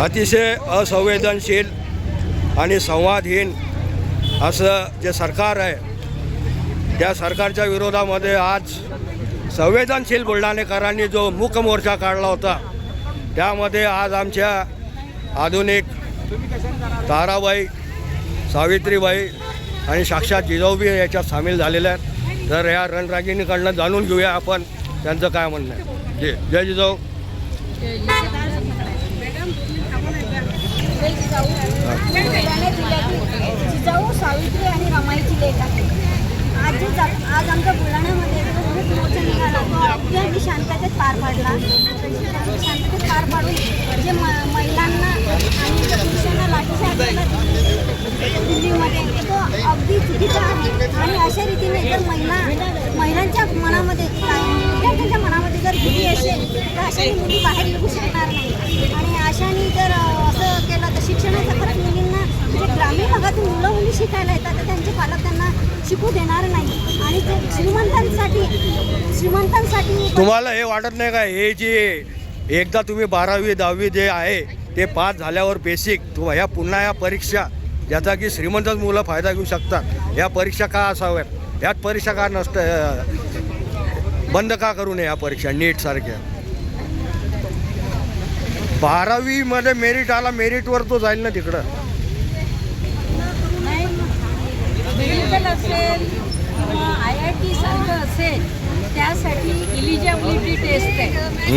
अतिशय असंवेदनशील आणि संवादहीन असं जे सरकार आहे त्या सरकारच्या विरोधामध्ये आज संवेदनशील बुलढाणेकरांनी जो मूक मोर्चा काढला होता त्यामध्ये आज आमच्या आधुनिक ताराबाई, सावित्रीबाई आणि साक्षात जिजाऊबी याच्यात सामील झालेल्या आहेत. तर या रणरागिणीकडनं जाणून घेऊया आपण त्यांचं काय म्हणणं आहे. जय जिजाऊ. जिजाऊ, सावित्री आणि रमाईची लेख आहे. आज आमच्या बुलढाण्यामध्ये मूक मोर्चा निघाला तो अगदी शांततेत पार पाडला. शांततेत पार पाडून जे महिलांना आणि पुरुषांना लाठीचार्ज केला दिल्लीमध्ये तो अगदी चुकीचा आहे. आणि अशा रीतीने जर महिलांच्या मनामध्ये विद्यार्थ्यांच्या मनामध्ये जर भीती असेल तर अशाने मुली बाहेर निघू शकणार नाही. आणि अशाने जर असं केलं तर शिक्षणाचा खरंच मुलींना जे ग्रामीण भागातून मुली शिकायला येतात तर त्यांचे पालक त्यांना शिकू देणार नाही. आणि ते श्रीमंतांसाठी तुम्हाला हे वाटत नाही का हे जे एकदा तुम्ही 12वी 10वी जे आहे ते पास झाल्यावर बेसिक ह्या पुन्हा या परीक्षा ज्याचा की श्रीमंतच मुलं फायदा घेऊ शकतात या परीक्षा का असाव्यात? यात परीक्षा का बंद का करू नये? या परीक्षा नीट सारख्या 12वीमध्ये मेरिट आला, मेरिटवर तो जाईल ना तिकडं. मेडिकल असेल किंवा IIT सारखं असेल त्यासाठी इलिजिबिलिटी टेस्ट आहे.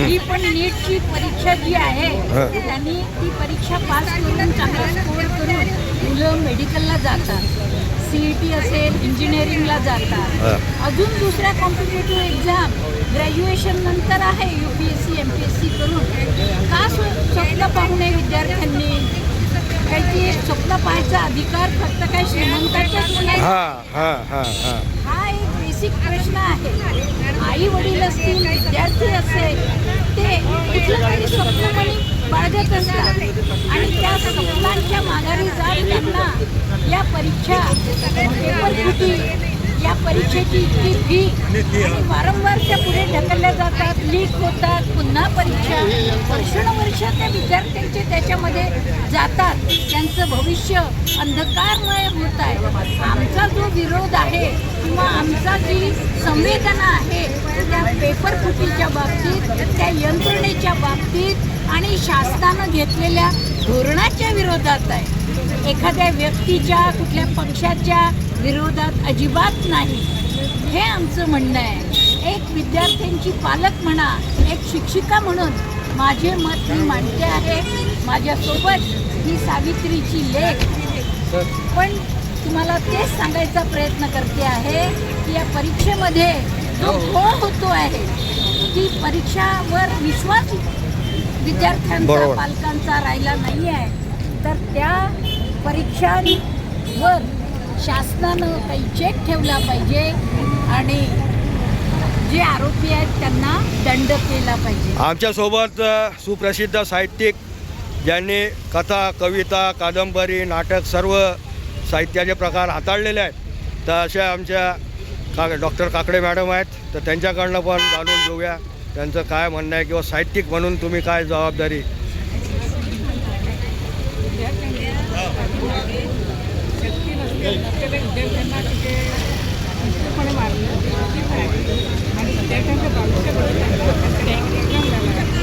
ही पण नीटची परीक्षा जी आहे त्यांनी ती परीक्षा पास करून चांगला स्कोअर करून मुलं मेडिकलला जातात. CET असेल, इंजिनिअरिंगला जातात. अजून दुसऱ्या कॉम्पिटेटिव्ह एक्झाम ग्रॅज्युएशन नंतर आहे UPSC MPSC करून. का स्वप्न पाहू नये विद्यार्थ्यांनी? काही स्वप्न पाहायचा अधिकार फक्त काय श्रीमंताच्याच नाही. हा एक बेसिक प्रश्न आहे. आई वडील असतील, विद्यार्थी असेल ते कुठलं तरी स्वप्न बाळगत असतात आणि त्या स्वप्नांच्या माघारी जात त्यांना या परीक्षा पेपरफुटी या परीक्षेची इतकी फी आणि वारंवार त्या पुढे ढकलल्या जातात, लीक होतात, पुन्हा परीक्षा वर्षानुवर्ष त्या विद्यार्थ्यांचे त्याच्यामध्ये जातात. त्यांचं भविष्य अंधकारमय होत आहे. आमचा जो विरोध आहे किंवा आमचा जी संवेदना आहे त्या पेपरफुटीच्या बाबतीत, त्या यंत्रणेच्या बाबतीत आणि शासनानं घेतलेल्या धोरणाच्या विरोधात आहे. एखाद्या व्यक्तीच्या कुठल्या पक्षाच्या विरोधात अजिबात नाही. हे आमचं म्हणणं आहे. एक विद्यार्थ्यांची पालक म्हणा, एक शिक्षिका म्हणून माझे मत मी मांडते आहे. माझ्यासोबत ही सावित्रीची लेख. पण तुम्हाला तेच सांगायचा प्रयत्न करते आहे की या परीक्षेमध्ये जो घोळ होतो आहे ती परीक्षावर विश्वास विद्यार्थ्यांचा पालकांचा राहिला नाही आहे. तर त्या परीक्षांवर शासनानं काही चेक ठेवला पाहिजे आणि जे आरोपी आहेत त्यांना दंड केला पाहिजे. आमच्यासोबत सुप्रसिद्ध साहित्यिक ज्यांनी कथा, कविता, कादंबरी, नाटक सर्व साहित्याचे प्रकार हाताळलेले आहेत तर अशा आमच्या डॉक्टर काकडे मॅडम आहेत. तर त्यांच्याकडनं पण जाणून घेऊया त्यांचं काय म्हणणं आहे किंवा साहित्यिक म्हणून तुम्ही काय जबाबदारी. विद्यार्थ्यांना तिथे निश्चितपणे मारलं आणि विद्यार्थ्यांच्या बाजूच्या एक्झाम झाला त्याच्या